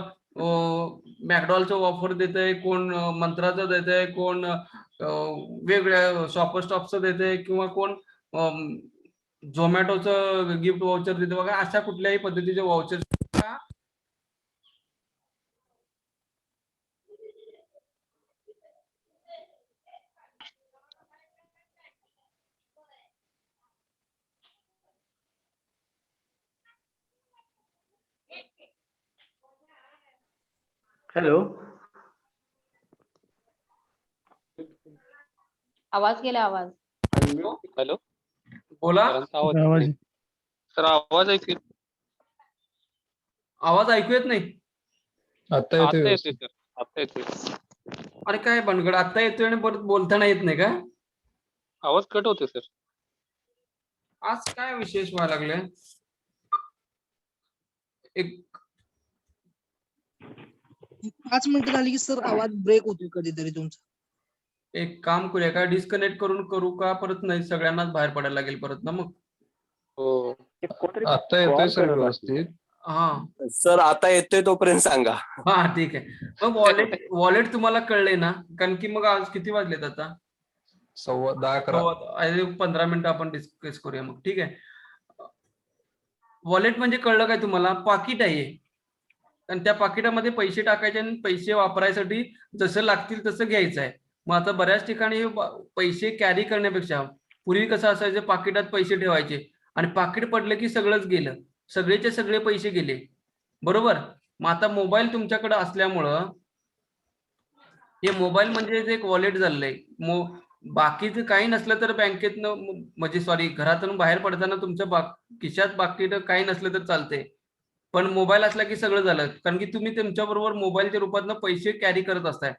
मॅकडॉलचं ऑफर देत आहे, कोण मंत्राचं देत आहे, कोण वेगवेगळ्या शॉपर स्टॉपचं देत आहे, किंवा कोण झोमॅटोचं गिफ्ट वाउचर देते बघा. अशा कुठल्याही पद्धतीचे वाउचर Hello. आवाज गेला आवाज. हॅलो बोला. सरांचा आवाज येत नाही. सर आवाज ऐकू येत- आवाज ऐकू येत नाही. आता आता येतोय येतोय व्यवस्थित. सर, आता येतोय. अरे काय भानगड, आता येतोय आणि परत बोलताना येत नाही का? आवाज कट होतोय सर. आज काय विशेष व्हायला लागले? एक 5 मिनिटं झाली की सर आवाज ब्रेक होतोय कधीतरी तुमचा. एक काम करूया का, डिस्कनेक्ट करून करू का परत? नाही, सगळ्यांनाच बाहेर पडायला लागेल परत ना मग. हो ते कोणतरी आता येतोय call सर करत असेल. व्यवस्थित. हा सर आता येतोय तोपर्यंत सांगा. हा ठीक आहे. मग वॉलेट तुम्हाला कळले ना? कारण की मग आज किती वाजलेत आता? 10:15. 15 मिनिटं आपण डिस्कस करूया मग. ठीक आहे. वॉलेट म्हणजे कळलं काय तुम्हाला? पाकिट आहे. आणि त्या पाकिटामध्ये पैसे टाकायचे आणि पैसे वापरायसाठी जसं लागतील तसं घ्यायचं आहे. मग आता बऱ्याच ठिकाणी हे पैसे कॅरी करण्यापेक्षा पूर्वी कसं असायचं, पाकिटात पैसे ठेवायचे आणि पाकिट पडलं की सगळंच गेलं, सगळेचे सगळे पैसे गेले, बरोबर. मग आता मोबाईल तुमच्याकडे असल्यामुळं हे मोबाईल म्हणजे एक वॉलेट झालंय. बाकीचं काही नसलं तर बँकेतनं म्हणजे सॉरी घरातून बाहेर पडताना तुमच्या खिशात पाकिट काही नसलं तर चालतंय, पण मोबाईल असला की सगळं झालं. कारण की तुम्ही तुमच्याबरोबर मोबाईलच्या रूपातनं पैसे कॅरी करत असताय.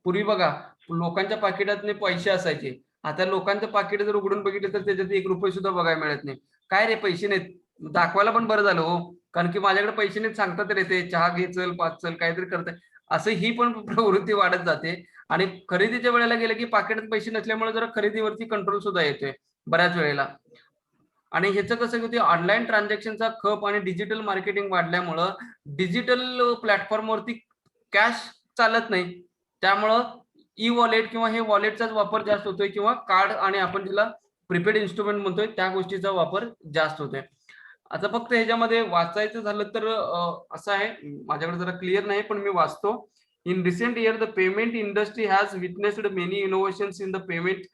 पूर्वी बघा लोकांच्या पाकिटात पैसे असायचे. आता लोकांचं पाकिट जर उघडून बघितलं तर त्याच्यात ₹1 सुद्धा बघायला मिळत नाही. काय रे पैसे नाहीत, दाखवायला पण बरं झालं हो, कारण की माझ्याकडे पैसे नाहीत सांगता तर येते, चहा घे चल, 5 चल, काहीतरी करताय, असं ही पण प्रवृत्ती वाढत जाते. आणि खरेदीच्या वेळेला गेलं की पाकिटात पैसे नसल्यामुळे जरा खरेदीवरती कंट्रोल सुद्धा येतोय बऱ्याच वेळेला. आणि ह्याचं कसं होतं, ऑनलाईन ट्रान्झॅक्शनचा खप आणि डिजिटल मार्केटिंग वाढल्यामुळं डिजिटल प्लॅटफॉर्मवरती कॅश चालत नाही, त्यामुळं ई वॉलेट किंवा हे वॉलेटचाच वापर जास्त होतोय किंवा कार्ड आणि आपण ज्याला प्रीपेड इन्स्ट्रुमेंट म्हणतोय त्या गोष्टीचा वापर जास्त होतोय. आता फक्त ह्याच्यामध्ये वाचायचं झालं तर असं आहे, माझ्याकडे जरा क्लिअर नाही पण मी वाचतो. In recent year the payment industry has witnessed many innovations in the payment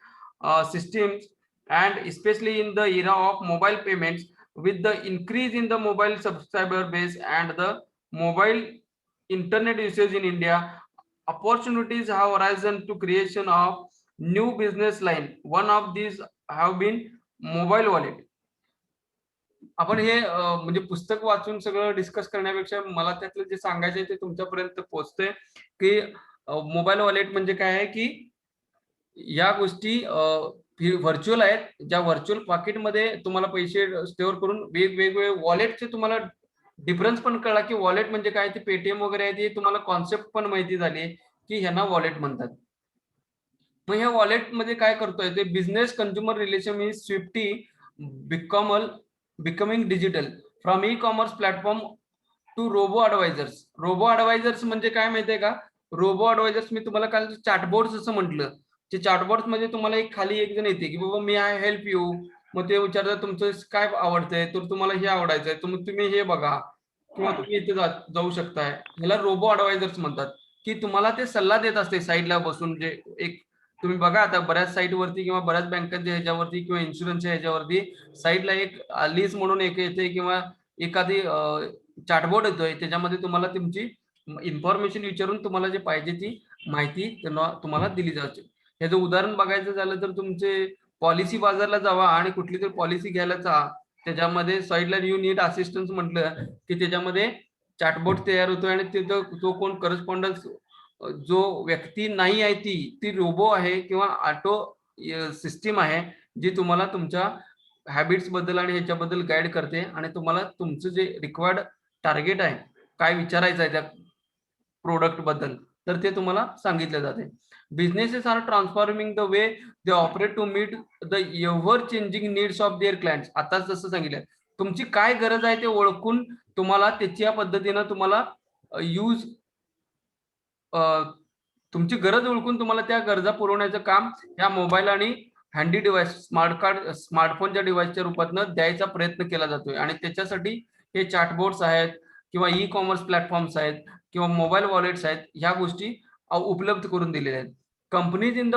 systems and especially in the era of mobile payments. With the increase in the mobile subscriber base and the mobile internet usage in India, opportunities have arisen to creation of new business line. One of these have been mobile wallet. आपण हे म्हणजे पुस्तक वाचून सगळं discuss करण्यापेक्षा मला त्यातलं जे सांगायचं आहे ते तुमच्यापर्यंत पोहोचतंय की मोबाईल वॉलेट म्हणजे काय आहे की या गोष्टी व्हर्च्युअल आहेत, ज्या व्हर्च्युअल पॉकेटमध्ये तुम्हाला पैसे स्टोअर करून वेगवेगळे वॉलेटचे तुम्हाला डिफरन्स पण कळला की वॉलेट म्हणजे काय, ते पेटीएम वगैरे आहे, ते तुम्हाला कॉन्सेप्ट पण माहिती झाली की ह्यांना वॉलेट म्हणतात. मग ह्या वॉलेट मध्ये काय करतोय ते business consumer relation is swiftly becoming digital from e commerce platform to robo advisers. Robo advisers म्हणजे काय माहितीये का? रोबो ॲडवायझर्स मी तुम्हाला काल चॅटबॉट्स असं म्हटलं. ते चॅटबॉट्स मध्ये तुम्हाला एक खाली एक जण येते की बाबा मी आय हेल्प यू, मग ते विचारतात तुमचं काय आवडतंय, तर तुम्हाला हे आवडायचंय, तुम्ही हे बघा किंवा तुम्ही इथे जाऊ शकताय. ह्याला रोबो ॲडवायझर्स म्हणतात की तुम्हाला ते सल्ला देत असते साईडला बसून. जे एक तुम्ही बघा आता बऱ्याच साईट वरती किंवा बऱ्याच बँकांच्या ह्याच्यावरती किंवा इन्शुरन्सच्या ह्याच्यावरती साईडला एक लिस्ट म्हणून एक येते किंवा एखादी चॅटबॉट येतोय, त्याच्यामध्ये तुम्हाला तुमची इन्फॉर्मेशन विचारून तुम्हाला जे पाहिजे ती माहिती तुम्हाला दिली जाते. ह्याचं उदाहरण बघायचं झालं तर तुमचे पॉलिसी बाजारला जावा आणि कुठली तरी पॉलिसी घ्यायला जा, त्याच्यामध्ये साईडला यू नीड असिस्टन्स म्हटलं की त्याच्यामध्ये चॅटबॉट तयार होतोय आणि तिथं तो कोण करस्पॉन्डन्स जो व्यक्ती नाही आहे ती रोबो आहे किंवा ऑटो सिस्टीम आहे जी तुम्हाला तुमच्या हॅबिट्स बद्दल आणि ह्याच्याबद्दल गाईड करते आणि तुम्हाला तुमचं जे रिक्वायर्ड टार्गेट आहे, काय विचारायचं आहे त्या प्रोडक्ट बद्दल, तर ते तुम्हाला सांगितलं जाते. Businesses are transforming the way they operate to meet the ever changing needs of their clients. आताच जसं सांगितलं, तुमची काय गरज आहे ते ओळखून तुम्हाला त्याच्या पद्धतीनं तुम्हाला तुमची गरज ओळखून तुम्हाला त्या गरजा पुरवण्याचं काम या मोबाईल आणि हँडी डिव्हाइस स्मार्टफोनच्या डिव्हाइसच्या रूपातनं द्यायचा प्रयत्न केला जातोय. आणि त्याच्यासाठी हे चॅटबॉट्स आहेत किंवा ई कॉमर्स प्लॅटफॉर्म्स आहेत किंवा मोबाईल वॉलेट्स आहेत, ह्या गोष्टी उपलब्ध करून दिलेल्या आहेत. Companies in the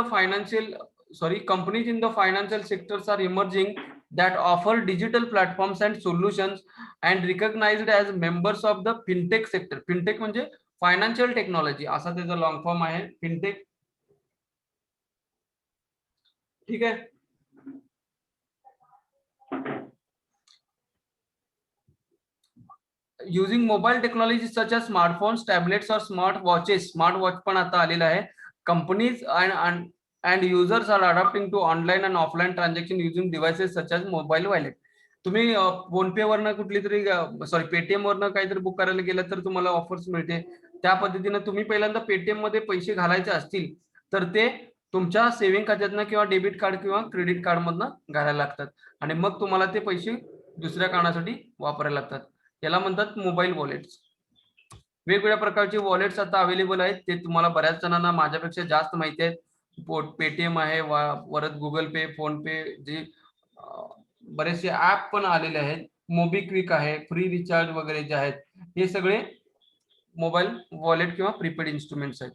financial sectors are emerging that offer digital platforms and solutions and recognized as members of the fintech sector. Fintech म्हणजे फायनान्शियल टेक्नॉलॉजी असा त्याचा लॉंग फॉर्म आहे फिनटेक. ठीक आहे. Using mobile technology such as smartphones, tablets और smart watches. Smart watch पण आता आलेला आहे. Companies and users are adopting to online and offline transaction using devices such as mobile wallet. तुम्ही फोनपे वरनं कुठली तरी सॉरी पेटीएम वरनं काहीतरी बुक करायला गेलं तर तुम्हाला ऑफर्स मिळते. त्या पद्धतीने तुम्ही पहिल्यांदा पेटीएम मध्ये पैसे घालायचे असतील तर ते तुमच्या सेव्हिंग खात्यातनं किंवा डेबिट कार्ड किंवा क्रेडिट कार्ड मधनं घालायला लागतात आणि मग तुम्हाला ते पैसे दुसऱ्या कारणासाठी वापरायला लागतात. याला म्हणतात मोबाईल वॉलेट्स. वेगवेगळ्या प्रकारचे वॉलेट्स आता अवेलेबल आहेत. ते तुम्हाला बऱ्याच जणांना माझ्यापेक्षा जास्त माहिती आहेत. पेटीएम आहे, परत गुगल पे, फोन पे, जे बरेचसे ऍप पण आलेले आहेत. मोबिक्विक आहे, फ्री रिचार्ज वगैरे जे आहेत हे सगळे मोबाईल वॉलेट किंवा प्रीपेड इन्स्ट्रुमेंट्स आहेत.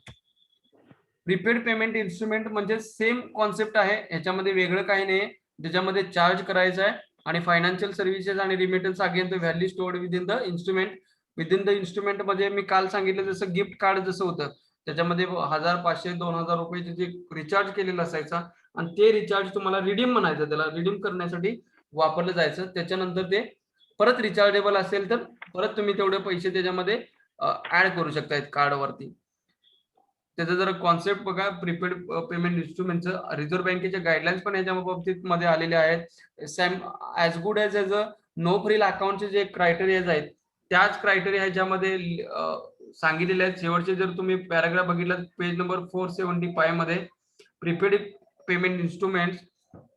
प्रीपेड पेमेंट इन्स्ट्रुमेंट म्हणजे सेम कॉन्सेप्ट आहे. ह्याच्यामध्ये वेगळं काही नाही. ज्याच्यामध्ये चार्ज करायचं आहे आणि फायनान्शियल सर्व्हिसेस आणि remittance again the value stored within the instrument. Within the instrument मध्ये मी काल सांगितलं जसं गिफ्ट कार्ड जसं होतं त्याच्यामध्ये 1000, 500, 2000 रुपयाचे जे रिचार्ज केलेलं असायचा आणि ते रिचार्ज तुम्हाला रिडीम म्हणायचं, त्याला रिडीम करण्यासाठी वापरलं जायचं. त्याच्यानंतर ते परत रिचार्जेबल असेल तर परत तुम्ही तेवढे पैसे त्याच्यामध्ये ऍड करू शकतायत कार्डवरती. त्याचा जर कॉन्सेप्ट बघा प्रीपेड पेमेंट इन्स्ट्रुमेंटचं रिझर्व्ह बँकेच्या गाईडलाईन्स पण याच्या बाबतीत मध्ये आलेले आहेत. Same as good as no frill अकाउंटचे जे क्रायटेरियाज आहेत त्याच क्रायटेरिया ह्याच्यामध्ये सांगितलेले आहेत. शेवटचे जर तुम्ही पॅराग्राफ बघितला पेज नंबर 475 मध्ये प्रीपेड पेमेंट इन्स्ट्रुमेंट्स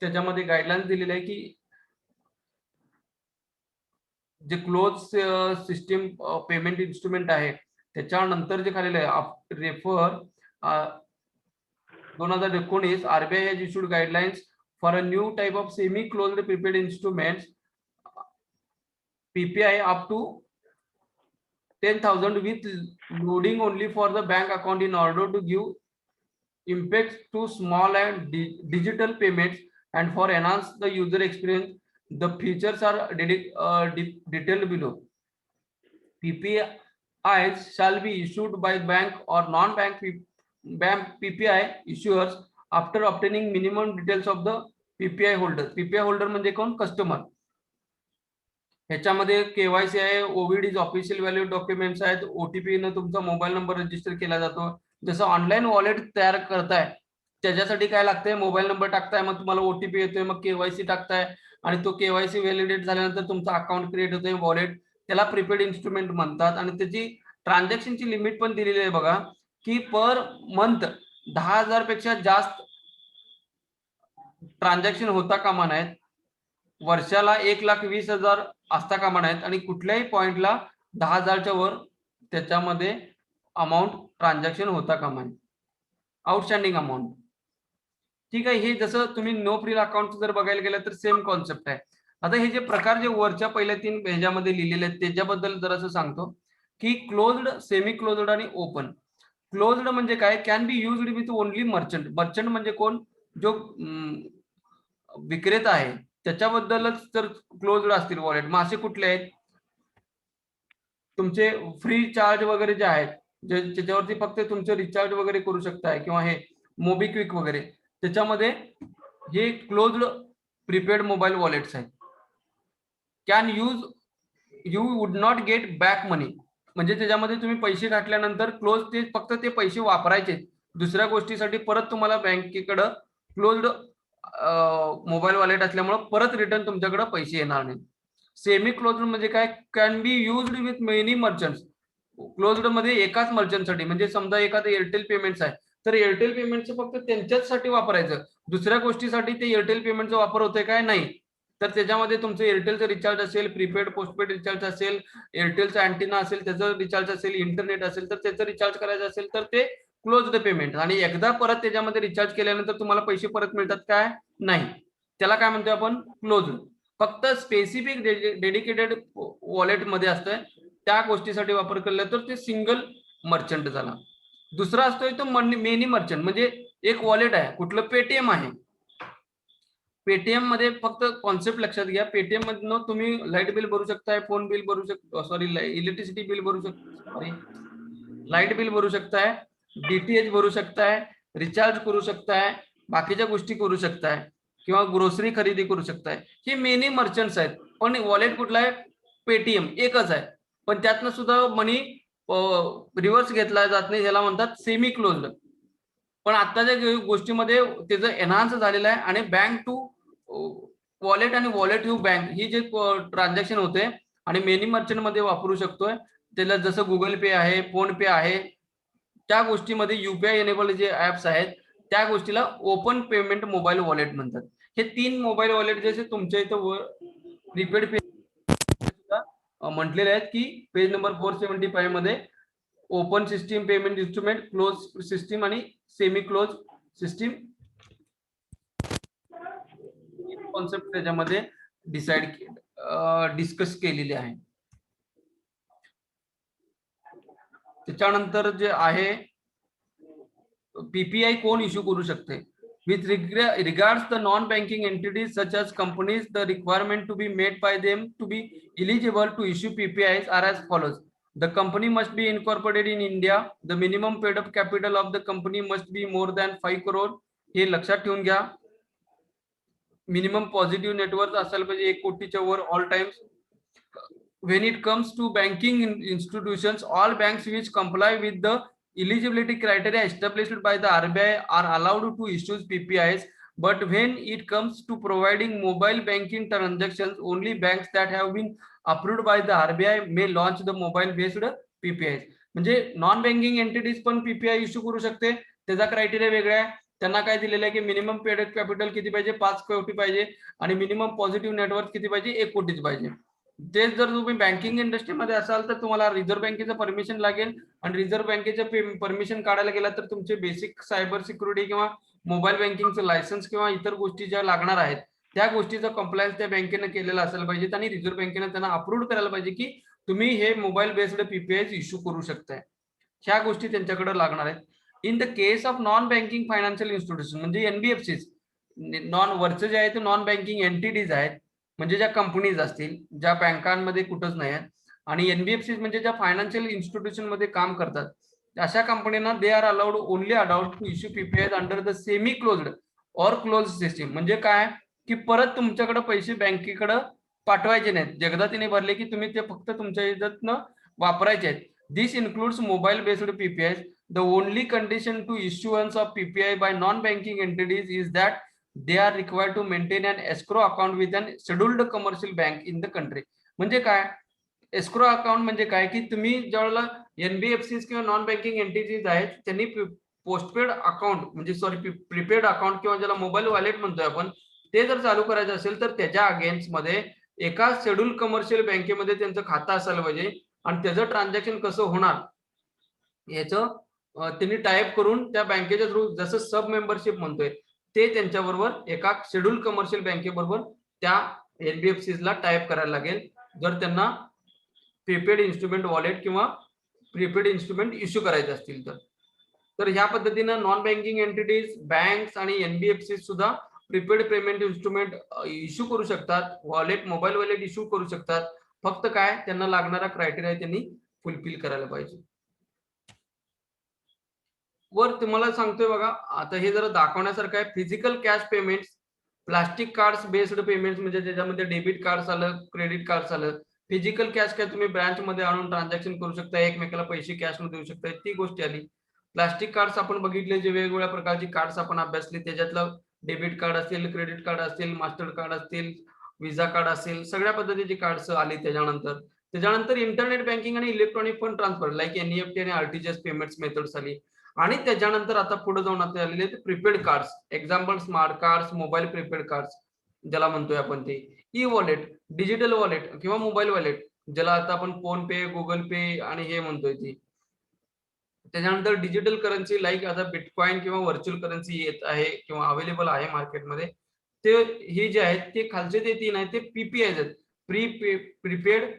त्याच्यामध्ये गाईडलाईन्स दिलेले आहे की जे क्लोज सिस्टीम पेमेंट इन्स्ट्रुमेंट आहे त्याच्यानंतर जे खालेलं आहे refer 2019 RBI has issued guidelines for a new type of semi closed prepaid instruments PPI up to 10,000 with loading only for the bank account in order to give impact to small and digital payments and for enhance the user experience. The features are detailed below. PPIs shall be issued by bank or non-bank PPI issuers after obtaining minimum details of the PPI holder. PPI holder म्हणजे कोण? Customer. ह्याच्यामध्ये KYC आहे, ओव्हीडीज official value documents आहेत, OTP न तुमचा mobile number register केला जातो. जसं ऑनलाईन वॉलेट तयार करताय त्याच्यासाठी काय लागतंय, मोबाईल नंबर टाकताय, मग तुम्हाला ओटीपी येतोय, मग केवायसी टाकताय आणि तो केवायसी व्हॅलिडेट झाल्यानंतर तुमचा अकाउंट क्रिएट होतोय वॉलेट. त्याला प्रीपेड इन्स्ट्रुमेंट म्हणतात आणि त्याची ट्रान्झॅक्शनची लिमिट पण दिलेली आहे बघा की पर मंथ 10,000 पेक्षा जास्त ट्रान्झॅक्शन होता कामा नाहीत, वर्षाला 1,20,000 असता कामा नाहीत आणि कुठल्याही पॉइंटला 10,000च्या वर त्याच्यामध्ये अमाऊंट ट्रान्झॅक्शन होता कामा नये. Outstanding amount. ठीक आहे. हे जसं तुम्ही नो फ्रिल अकाउंट जर बघायला गेलं तर सेम कॉन्सेप्ट आहे. आता हे जे प्रकार जे वरच्या पहिल्या 3 ह्याच्यामध्ये लिहिलेले आहेत त्याच्याबद्दल जरासं सांगतो की क्लोज्ड, सेमी क्लोज्ड आणि ओपन. क्लोज्ड म्हणजे काय, can be used with only merchant. Merchant म्हणजे कोण, जो विक्रेता आहे त्याच्याबद्दलच जर क्लोज्ड असतील वॉलेट. मग असे कुठले आहेत, तुमचे फ्री चार्ज वगैरे जे आहेत ज्याच्यावरती फक्त तुमचे रिचार्ज वगैरे करू शकताय किंवा हे मोबिक्विक वगैरे, त्याच्यामध्ये हे क्लोज्ड प्रीपेड मोबाईल वॉलेट्स आहेत. Can use, you would not get back money म्हणजे त्याच्यामध्ये तुम्ही पैसे घातल्यानंतर क्लोज ते फक्त ते पैसे वापरायचे, दुसऱ्या गोष्टीसाठी परत तुम्हाला बँकेकडं क्लोज्ड मोबाईल वॉलेट असल्यामुळे परत रिटर्न तुमच्याकडे पैसे येणार नाही. सेमी क्लोज्ड म्हणजे काय, can be used with many merchants. Closed मध्ये एकाच मर्चंटसाठी, म्हणजे समजा एखादं एअरटेल पेमेंट्स आहे तर एअरटेल पेमेंटचं फक्त त्यांच्याचसाठी वापरायचं, दुसऱ्या गोष्टीसाठी ते एअरटेल पेमेंटचा वापर होतोय काय नाही. तर त्याच्यामध्ये तुमचं एअरटेलचं रिचार्ज असेल, प्रीपेड पोस्टपेड रिचार्ज असेल, एअरटेलचा अँटिना असेल त्याचं रिचार्ज असेल, इंटरनेट असेल तर त्याचं रिचार्ज करायचं असेल तर ते क्लोज्ड पेमेंट. आणि एकदा परत त्याच्यामध्ये रिचार्ज केल्यानंतर तुम्हाला पैसे परत मिळतात काय, नाही. त्याला काय म्हणतो आपण, क्लोज्ड. फक्त स्पेसिफिक डेडिकेटेड वॉलेट मध्ये असतंय त्या गोष्टीसाठी वापर केला तर ते सिंगल मर्चंट झाला. दुसरा असतोय तो मेनी मर्चंट, म्हणजे एक वॉलेट आहे, कुठलं, पेटीएम आहे. पेटीएम मध्ये फक्त कॉन्सेप्ट लक्षात घ्या, पेटीएम मधनं तुम्ही लाईट बिल भरू शकताय, फोन बिल भरू शकता, सॉरी इलेक्ट्रिसिटी बिल भरू शकता, सॉरी लाईट बिल भरू शकताय, डीटीएच भरू शकताय, रिचार्ज करू शकताय, बाकीच्या गोष्टी करू शकताय किंवा ग्रोसरी खरेदी करू शकताय. हे मेनी मर्चंट्स आहेत. पण वॉलेट कुठला आहे? पेटीएम एकच आहे. पण त्यातनं सुद्धा मनी रिव्हर्स घेतला जात नाही, ह्याला म्हणतात सेमी क्लोज्ड. पण आताच्या गोष्टीमध्ये त्याचं एनहान्स झालेलं आहे आणि बँक टू वॉलेट आणि वॉलेट टू बँक ही जे ट्रान्झॅक्शन होते आणि मेनी मर्चंट मध्ये वापरू शकतोय. त्याला जसं गुगल पे आहे, फोन पे आहे, त्या गोष्टीमध्ये युपीआय एनेबल जे ऍप्स आहेत त्या गोष्टीला ओपन पेमेंट मोबाईल वॉलेट म्हणतात. हे 3 मोबाईल वॉलेट जसे तुमच्या इथं प्रीपेड पे म्हटलेले आहेत की पेज नंबर 475 मध्ये open system payment instrument, close system आणि सेमी क्लोज सिस्टीम कॉन्सेप्ट त्याच्यामध्ये डिस्कस केलेली आहे. त्याच्यानंतर जे आहे पीपीआय कोण इश्यू करू शकते? With regards the non-banking entities such as companies, the requirement to be made by them to be eligible to issue PPIs are as follows. The company must be incorporated in India. The minimum paid up capital of the company must be more than 5 crore. हे लक्षात ठेवून घ्या. Minimum positive network असायला पाहिजे 1 कोटीच्या were all times. When it comes to banking institutions, all banks which comply with the eligibility criteria established by the RBI are allowed to issue PPIs, but when it comes to providing mobile banking transactions, only banks that have been approved by the RBI may launch the mobile based PPIs. म्हणजे non banking entities पण PPI issue करू शकते. त्याचा criteria वेगळा आहे. त्यांना काय दिलेलं आहे की मिनिमम पेड कॅपिटल किती पाहिजे? 5 कोटी पाहिजे आणि मिनिमम पॉझिटिव्ह नेटवर्क किती पाहिजे? 1 कोटीच पाहिजे. तेच जर तुम्ही बँकिंग इंडस्ट्रीमध्ये असाल तर तुम्हाला रिझर्व्ह बँकेचं परमिशन लागेल आणि रिझर्व्ह बँकेचं परमिशन काढायला गेला तर तुमचे बेसिक सायबर सिक्युरिटी किंवा मोबाईल बँकिंगचं लायसन्स किंवा इतर गोष्टी ज्या लागणार आहेत त्या गोष्टीचा कंप्लायन्स त्या बँकेनं केलेला असायला पाहिजे आणि रिझर्व्ह बँकेनं त्यांना अप्रूव्ह करायला पाहिजे की तुम्ही हे मोबाईल बेस्ड पीपीआय इश्यू करू शकताय. ह्या गोष्टी त्यांच्याकडे लागणार आहेत. In the case of non banking financial institution म्हणजे एनबीएफसीज, नॉन वरचे जे आहे ते नॉन बँकिंग एंटिटीज आहेत म्हणजे ज्या कंपनीज असतील ज्या बँकांमध्ये कुठंच नाही आहेत आणि एनबीएफसी म्हणजे ज्या फायनान्शियल इन्स्टिट्यूशन मध्ये काम करतात अशा कंपन्यांना they are allowed only allowed to issue PPI under the semi closed और क्लोज सिस्टीम. म्हणजे काय की परत तुमच्याकडे पैसे बँकेकडे पाठवायचे नाहीत. एकदा तिने भरले की तुम्ही ते फक्त तुमच्या इज्जतनं वापरायचे आहेत. This includes mobile based PPI. The only condition to issuance of PPI by non banking entities is that they are required to maintain an escrow account with an scheduled commercial bank in the country. म्हणजे काय escrow account म्हणजे काय की तुम्ही ज्यावेळेला NBFC किंवा non banking entities आहेत त्यांनी पोस्टपेड अकाउंट म्हणजे सॉरी प्रीपेड अकाउंट किंवा ज्याला मोबाईल वॉलेट म्हणतोय आपण ते जर चालू करायचं असेल तर त्याच्या अगेन्स्ट मध्ये एका शेड्यूल कमर्शियल बँकेमध्ये त्यांचं खातं असायला पाहिजे आणि त्याचं ट्रान्झॅक्शन कसं होणार याचं त्यांनी टाईप करून त्या बँकेच्या थ्रू जसं सब मेंबरशिप म्हणतोय ते त्यांच्याबरोबर एका शेड्यूल कमर्शियल बँकेबरोबर त्या एनबीएफसीला टाईप करायला लागेल जर त्यांना प्रीपेड इन्स्ट्रुमेंट वॉलेट किंवा प्रीपेड इन्स्ट्रुमेंट इश्यू करायचे असतील तर ह्या पद्धतीनं नॉन बँकिंग एंटिटीज बँक्स आणि एनबीएफसी सुद्धा प्रीपेड पेमेंट इन्स्ट्रुमेंट इश्यू करू शकतात. वॉलेट मोबाईल वॉलेट इश्यू करू शकतात. फक्त काय त्यांना लागणारा क्रायटेरिया त्यांनी फुलफिल करायला पाहिजे. वर तुम्हाला सांगतोय बघा आता हे जरा दाखवण्यासारखं आहे. Physical cash payments, plastic cards based payments म्हणजे त्याच्यामध्ये डेबिट कार्ड्स आलं, क्रेडिट कार्ड्स आलं. फिजिकल कॅश काय तुम्ही ब्रांच मध्ये आणून ट्रान्झॅक्शन करू शकता, एकमेकाला पैसे कॅश मध्ये देऊ शकता, ती गोष्ट आली. प्लास्टिक कार्ड्स आपण बघितले जे वेगवेगळ्या प्रकारची कार्ड्स आपण अभ्यासले त्याच्यातलं डेबिट कार्ड असेल, क्रेडिट कार्ड असेल, मास्टर कार्ड असतील, विजा कार्ड असेल, सगळ्या पद्धतीची कार्ड्स आली. त्याच्यानंतर इंटरनेट बँकिंग आणि electronic fund transfer like NEFT आणि आरटीजीएस पेमेंट्स मेथड्स आली. आणि त्याच्यानंतर आता पुढे जाऊन आता आलेले ते prepaid cards, example smart cards, mobile prepaid cards ज्याला म्हणतोय आपण ते, ई वॉलेट, डिजिटल वॉलेट किंवा मोबाईल वॉलेट ज्याला आता आपण फोन पे, गुगल पे आणि हे म्हणतोय ती. त्याच्यानंतर डिजिटल करन्सी लाईक आता बिटकॉइन किंवा व्हर्च्युअल करन्सी येत आहे किंवा अवेलेबल आहे मार्केटमध्ये. ते हे जे आहेत ते खालचे ते 3 आहेत ते पीपीआय आहेत, प्रीपेड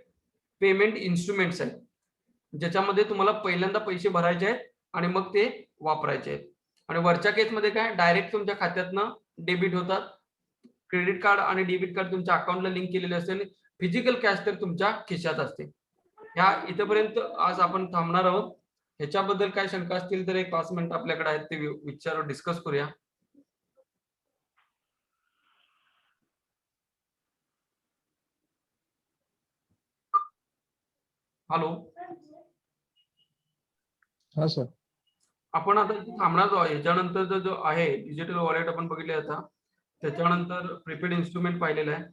पेमेंट इन्स्ट्रुमेंट्स आहेत ज्याच्यामध्ये तुम्हाला पहिल्यांदा पैसे भरायचे आहेत आणि मग ते वापरायचे आहेत. आणि वरच्या केसमध्ये काय डायरेक्ट तुमच्या खात्यातनं डेबिट होतात. क्रेडिट कार्ड आणि डेबिट कार्ड तुमच्या अकाउंटला लिंक केलेले असते आणि फिजिकल कॅश तर तुमच्या खिशात असते. ह्या इथपर्यंत आज आपण थांबणार आहोत. ह्याच्याबद्दल काय शंका असतील तर एक 5 मिनिटं आपल्याकडे आहेत ते विचार डिस्कस करूया. हॅलो, हा सर. आपण आता इथे थांबणार आहोत. याच्यानंतर जो आहे डिजिटल वॉलेट आपण बघितले आता, त्याच्यानंतर प्रीपेड इन्स्ट्रुमेंट पाहिलेलं आहे.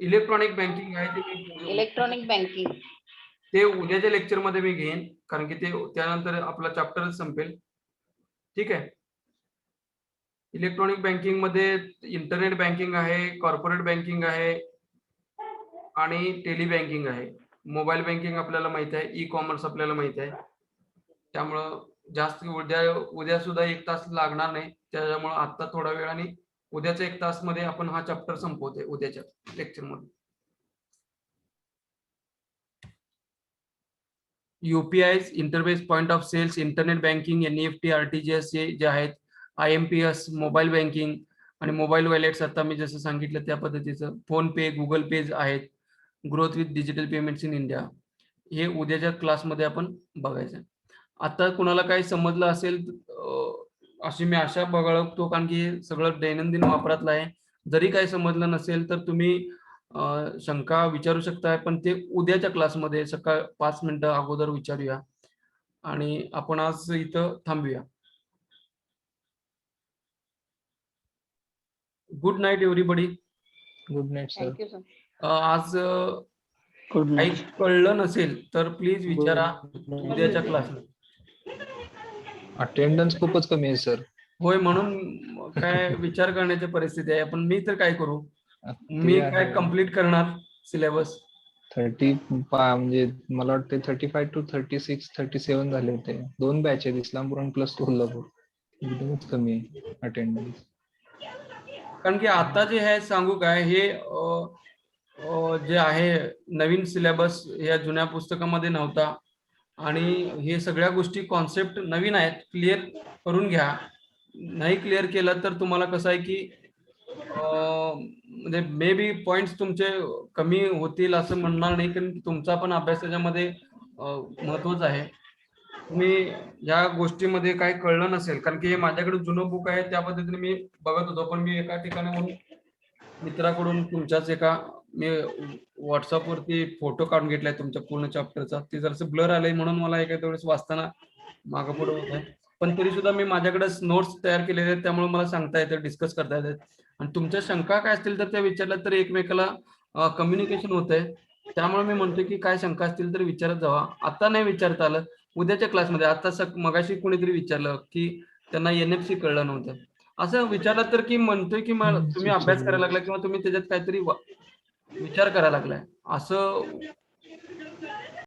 इलेक्ट्रॉनिक बँकिंग आहे ते इलेक्ट्रॉनिक बँकिंग ते उद्याच्या लेक्चर मध्ये मी घेईन, कारण की ते त्यानंतर आपला चॅप्टरच संपेल. ठीक आहे. इलेक्ट्रॉनिक बँकिंग मध्ये इंटरनेट बँकिंग आहे, कॉर्पोरेट बँकिंग आहे आणि टेली बँकिंग आहे. मोबाईल बँकिंग आपल्याला माहित आहे, ई कॉमर्स आपल्याला माहित आहे. त्यामुळं जास्त उद्या सुद्धा 1 तास लागणार नाही. त्याच्यामुळे आता थोड्या वेळाने उद्याच्या 1 तास मध्ये आपण हा चॅप्टर संपवते उद्याच्या लेक्चर मध्ये. UPI, interbase point of sales, internet banking, NEFT, RTGS जे आहेत, IMPS, मोबाईल बँकिंग आणि मोबाईल वॉलेट्स आता मी जसं सांगितलं त्या पद्धतीचं फोन पे, गुगल पे आहेत. Growth with digital payments in India, हे उद्याच्या क्लासमध्ये आपण बघायचं. आता कुणाला काही समजलं असेल अशी मी आशा बाळगतो, कारण की हे सगळं दैनंदिन वापरातलं आहे. जरी काही समजलं नसेल तर तुम्ही शंका विचारू शकताय, पण ते उद्याच्या क्लासमध्ये सकाळ 5 मिनिटं अगोदर विचारूया आणि आपण आज इथं थांबूया. Good night everybody. Good night sir. Thank you sir. आज काही कळलं नसेल तर प्लीज विचारा उद्याच्या क्लासमध्ये. अटेंडन्स खूपच कमी आहे सर. होय, म्हणून काय विचार करण्याची परिस्थिती आहे. पण मी तर काय करू, मी काय कम्प्लीट करणार सिलेबस. 30 म्हणजे मला वाटते 35 to 36, 37 झाले होते. 2 बॅच आहेत, इस्लामपूर आणि प्लस कोल्हापूर. एकदमच कमी आहे अटेंडन्स. कारण की आता जे आहे सांगू काय, हे जे आहे नवीन सिलेबस या जुन्या पुस्तकामध्ये नव्हता आणि हे सगळ्या गोष्टी कॉन्सेप्ट नवीन आहेत. क्लिअर करून घ्या. नाही क्लिअर केलं तर तुम्हाला कसं आहे की म्हणजे मे बी पॉइंट्स तुमचे कमी होतील असं म्हणणार नाही, कारण तुमचा पण अभ्यास त्याच्यामध्ये महत्वाचा आहे. तुम्ही या गोष्टीमध्ये काय कळलं नसेल, कारण की हे माझ्याकडे जुनं बुक आहे त्या पद्धतीने मी बघत होतो, पण मी एका ठिकाणी मित्राकडून तुमच्याच एका मी व्हॉट्सअपवरती फोटो काढून घेतलाय तुमच्या पूर्ण चॅप्टरचा. ते जरासं ब्लर आलंय म्हणून मला एखाद्या वेळेस वाचताना मागं पुढे होत आहे. पण तरी सुद्धा मी माझ्याकडे नोट्स तयार केलेले आहेत, त्यामुळे मला सांगता येतं, डिस्कस करता येतात. आणि तुमच्या शंका काय असतील तर त्या विचारल्या तर एकमेकाला कम्युनिकेशन होतंय. त्यामुळे मी म्हणतो की काय शंका असतील तर विचारत जावा. आता नाही विचारता आलं, उद्याच्या क्लासमध्ये. आता मगाशी कोणीतरी विचारलं की त्यांना NFC कळलं नव्हतं. असं विचारलं तर की म्हणतोय की तुम्ही अभ्यास करायला लागला किंवा तुम्ही त्याच्यात काहीतरी विचार करायला लागलाय, असं